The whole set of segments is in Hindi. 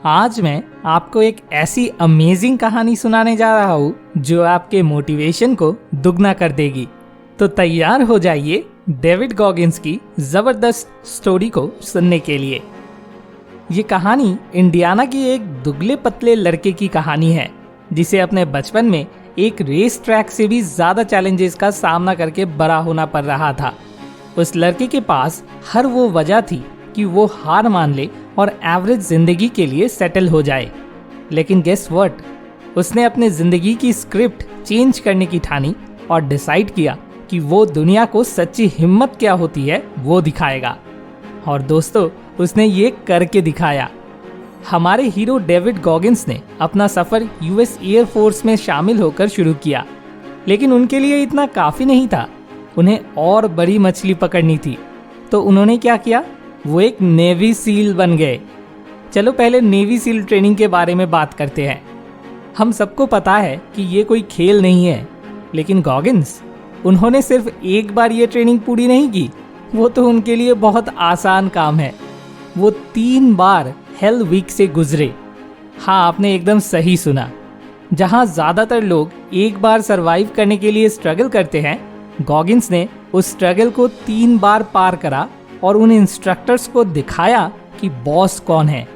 आज मैं आपको एक ऐसी अमेजिंग कहानी सुनाने जा रहा हूँ जो आपके मोटिवेशन को दुगना कर देगी। तो तैयार हो जाइए डेविड गॉगिंस की जबरदस्त स्टोरी को सुनने के लिए। ये कहानी इंडियाना की एक दुबले पतले लड़के की कहानी है जिसे अपने बचपन में एक रेस ट्रैक से भी ज्यादा चैलेंजेस का सामना करके बड़ा होना पड़ रहा था। उस लड़के के पास हर वो वजह थी कि वो हार मान ले और एवरेज जिंदगी के लिए सेटल हो जाए। लेकिन गेस व्हाट, उसने अपने जिंदगी की स्क्रिप्ट चेंज करने की ठानी और डिसाइड किया कि वो दुनिया को सच्ची हिम्मत क्या होती है वो दिखाएगा। और दोस्तों, उसने ये करके दिखाया। हमारे हीरो डेविड गॉगिंस ने अपना सफर यूएस एयरफोर्स में शामिल होकर शुरू किया, लेकिन उनके लिए इतना काफी नहीं था। उन्हें और बड़ी मछली पकड़नी थी। तो उन्होंने क्या किया, वो एक नेवी सील बन गए। चलो पहले नेवी सील ट्रेनिंग के बारे में बात करते हैं। हम सबको पता है कि ये कोई खेल नहीं है, लेकिन गॉगिंस, उन्होंने सिर्फ एक बार ये ट्रेनिंग पूरी नहीं की। वो तो उनके लिए बहुत आसान काम है। वो 3 बार हेल वीक से गुजरे। हाँ, आपने एकदम सही सुना। जहाँ ज्यादातर लोग एक बार सरवाइव करने के लिए स्ट्रगल करते हैं, गॉगिंस ने उस स्ट्रगल को 3 बार पार करा और उन इंस्ट्रक्टर्स को दिखाया कि बॉस कौन है।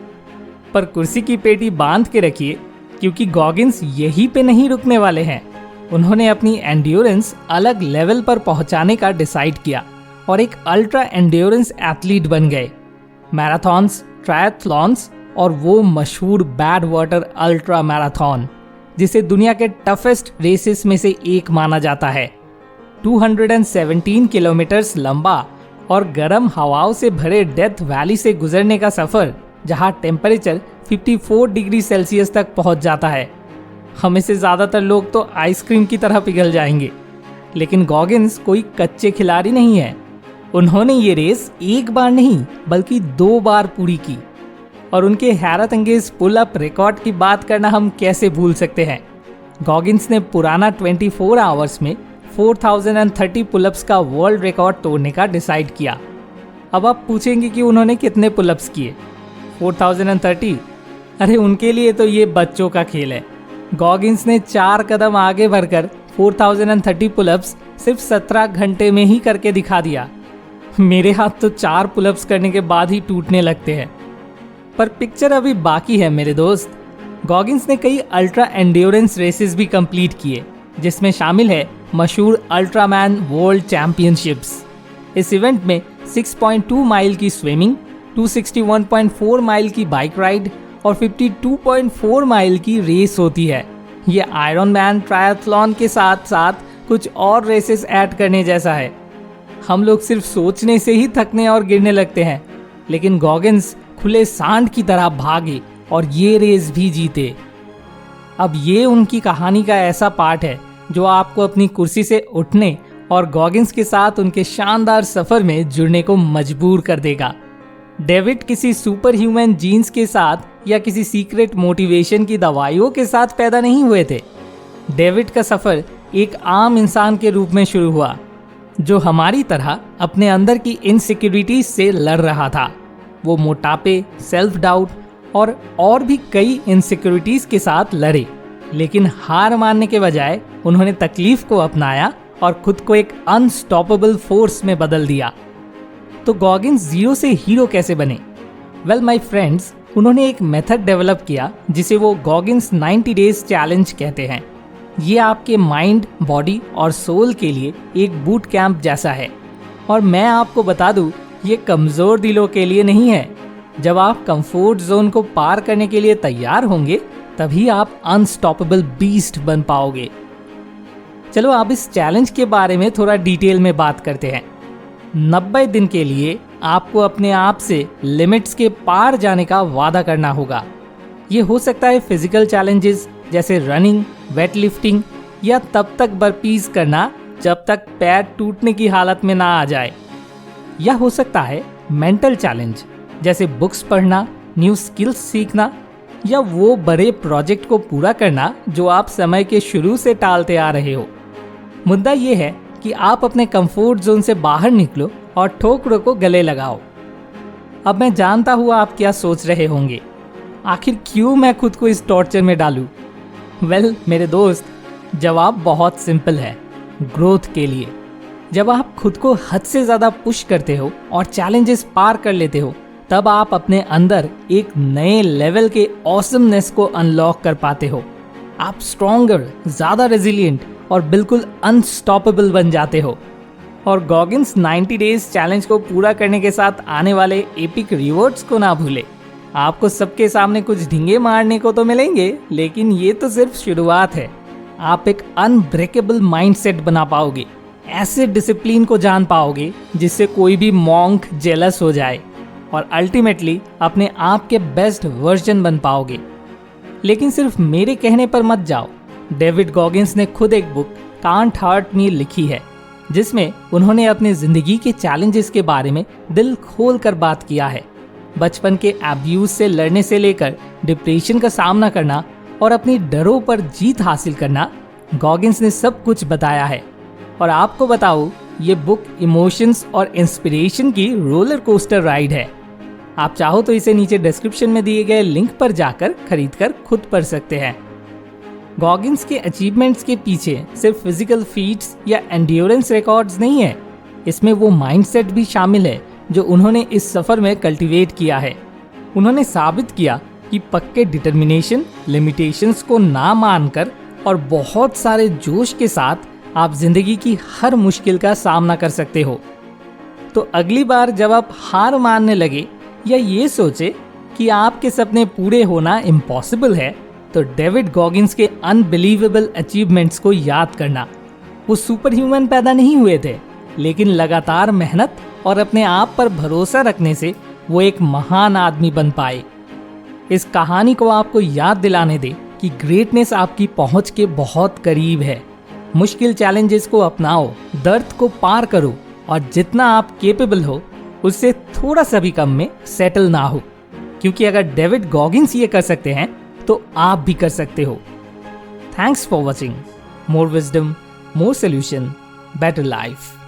पर कुर्सी की पेटी बांध के रखिए, क्योंकि गॉगिंस यहीं पे नहीं रुकने वाले हैं। उन्होंने अपनी एंड्योरेंस अलग लेवल पर पहुंचाने का डिसाइड किया और एक अल्ट्रा एंड्योरेंस एथलीट बन गए। मैराथॉन्स, ट्रायथलॉन्स और वो मशहूर बैड वाटर अल्ट्रा मैराथन, जिसे दुनिया के टफेस्ट रेसेस में से एक माना जाता है। 217 किलोमीटर्स लंबा और गर्म हवाओं से भरे डेथ वैली से गुजरने का सफर, जहां टेम्परेचर 54 डिग्री सेल्सियस तक पहुंच जाता है। हमें से ज्यादातर लोग तो आइसक्रीम की तरह पिघल जाएंगे, लेकिन गॉगिंस कोई कच्चे खिलाड़ी नहीं है। उन्होंने ये रेस एक बार नहीं बल्कि 2 बार पूरी की। और उनके हैरत अंगेज पुल अप रिकॉर्ड की बात करना हम कैसे भूल सकते हैं। गॉगिंस ने पुराना 24 आवर्स में 4030 पुलअप्स का वर्ल्ड रिकॉर्ड तोड़ने का डिसाइड किया। अब आप पूछेंगे कि उन्होंने कितने पुलअप्स किए। 4030? अरे उनके लिए तो ये बच्चों का खेल है। गॉगिंस ने 4 कदम आगे बढ़कर 4030 पुलअप्स सिर्फ 17 घंटे में ही करके दिखा दिया। मेरे हाथ तो 4 पुलअप्स करने के बाद ही टूटने लगते हैं। पर पिक्चर अभी बाकी है मेरे दोस्त। गॉगिंस ने कई अल्ट्रा एंड्योरेंस रेसेस भी कंप्लीट किए, जिसमें शामिल है मशहूर अल्ट्रामैन वर्ल्ड चैंपियनशिप्स। इस इवेंट में 6.2 माइल की स्विमिंग, 261.4 माइल की बाइक राइड और 52.4 माइल की रेस होती है। ये आयरन मैन ट्रायथलॉन के साथ साथ कुछ और रेसेस ऐड करने जैसा है। हम लोग सिर्फ सोचने से ही थकने और गिरने लगते हैं, लेकिन गॉगिंस खुले सांड की तरह भागे और ये रेस भी जीते। अब ये उनकी कहानी का ऐसा पार्ट है जो आपको अपनी कुर्सी से उठने और गॉगिंस के साथ उनके शानदार सफर में जुड़ने को मजबूर कर देगा। डेविड किसी सुपर ह्यूमन जीन्स के साथ या किसी सीक्रेट मोटिवेशन की दवाइयों के साथ पैदा नहीं हुए थे। डेविड का सफर एक आम इंसान के रूप में शुरू हुआ, जो हमारी तरह अपने अंदर की इनसिक्योरिटीज से लड़ रहा था। वो मोटापे, सेल्फ डाउट और भी कई इनसिक्योरिटीज के साथ लड़े, लेकिन हार मानने के बजाय उन्होंने तकलीफ को अपनाया और खुद को एक अनस्टॉपेबल फोर्स में बदल दिया। तो गॉगिंस जीरो से हीरो कैसे बने? वेल माय फ्रेंड्स, उन्होंने एक मेथड डेवलप किया जिसे वो गॉगिंस 90 डेज चैलेंज कहते हैं। ये आपके माइंड, बॉडी और सोल के लिए एक बूट कैंप जैसा है। और मैं आपको बता दूं, ये कमजोर दिलों के लिए नहीं है। जब आप कंफर्ट जोन को पार करने के लिए तैयार होंगे, तभी आप अनस्टॉपेबल बीस्ट बन पाओगे। चलो अब इस चैलेंज के बारे में थोड़ा डिटेल में बात करते हैं। 90 दिन के लिए आपको अपने आप से लिमिट्स के पार जाने का वादा करना होगा। ये हो सकता है फिजिकल चैलेंजेस जैसे रनिंग, वेट लिफ्टिंग या तब तक बर्पीज करना जब तक पैर टूटने की हालत में ना आ जाए। या हो सकता है मेंटल चैलेंज जैसे बुक्स पढ़ना, न्यू स्किल्स सीखना या वो बड़े प्रोजेक्ट को पूरा करना जो आप समय के शुरू से टालते आ रहे हो। मुद्दा ये है कि आप अपने कंफर्ट जोन से बाहर निकलो और ठोकरों को गले लगाओ। अब मैं जानता हूँ आप क्या सोच रहे होंगे, आखिर क्यों मैं खुद को इस टॉर्चर में डालूं? वेल मेरे दोस्त, जवाब बहुत सिंपल है, ग्रोथ के लिए। जब आप खुद को हद से ज़्यादा पुश करते हो और चैलेंजेस पार कर लेते हो, तब आप अपने अंदर एक नए लेवल के ऑसमनेस को अनलॉक कर पाते हो। आप स्ट्रॉन्गर, ज़्यादा रेजिलिएंट और बिल्कुल अनस्टॉपेबल बन जाते हो। और गॉगिन्स 90 डेज चैलेंज को पूरा करने के साथ आने वाले एपिक रिवॉर्ड्स को ना भूले। आपको सबके सामने कुछ ढींगे मारने को तो मिलेंगे, लेकिन ये तो सिर्फ शुरुआत है। आप एक अनब्रेकेबल माइंडसेट बना पाओगे, ऐसे डिसिप्लिन को जान पाओगे जिससे कोई भी मॉन्क जेलस हो जाए, और अल्टीमेटली अपने आप के बेस्ट वर्जन बन पाओगे। लेकिन सिर्फ मेरे कहने पर मत जाओ। डेविड गॉगिन्स ने खुद एक बुक कांट हर्ट मी लिखी है, जिसमें उन्होंने अपनी जिंदगी के चैलेंजेस के बारे में दिल खोल कर बात किया है। बचपन के अब्यूज से लड़ने से लेकर डिप्रेशन का सामना करना और अपनी डरों पर जीत हासिल करना, गॉगिन्स ने सब कुछ बताया है। और आपको बताऊं, ये बुक इमोशंस और इंस्पिरेशन की रोलर कोस्टर राइड है। आप चाहो तो इसे नीचे डिस्क्रिप्शन में दिए गए लिंक पर जाकर खरीदकर खुद पढ़ सकते हैं। गॉगिन्स के अचीवमेंट्स के पीछे सिर्फ फिजिकल फीट्स या एंड्योरेंस रिकॉर्ड्स नहीं है, इसमें वो माइंडसेट भी शामिल है जो उन्होंने इस सफर में कल्टीवेट किया है। उन्होंने साबित किया कि पक्के डिटर्मिनेशन, लिमिटेशंस को ना मानकर और बहुत सारे जोश के साथ आप जिंदगी की हर मुश्किल का सामना कर सकते हो। तो अगली बार जब आप हार मानने लगे या ये सोचे कि आपके सपने पूरे होना इम्पॉसिबल है, तो डेविड गॉगिन्स के अनबिलीवेबल अचीवमेंट्स को याद करना। वो सुपर ह्यूमन पैदा नहीं हुए थे, लेकिन लगातार मेहनत और अपने आप पर भरोसा रखने से वो एक महान आदमी बन पाए। इस कहानी को आपको याद दिलाने दे कि ग्रेटनेस आपकी पहुंच के बहुत करीब है। मुश्किल चैलेंजेस को अपनाओ, दर्द को पार करो और जितना आप केपेबल हो उससे थोड़ा सा भी कम में सेटल ना हो, क्योंकि अगर डेविड गॉगिन्स ये कर सकते हैं तो आप भी कर सकते हो। Thanks for watching. More wisdom, more solution, better life.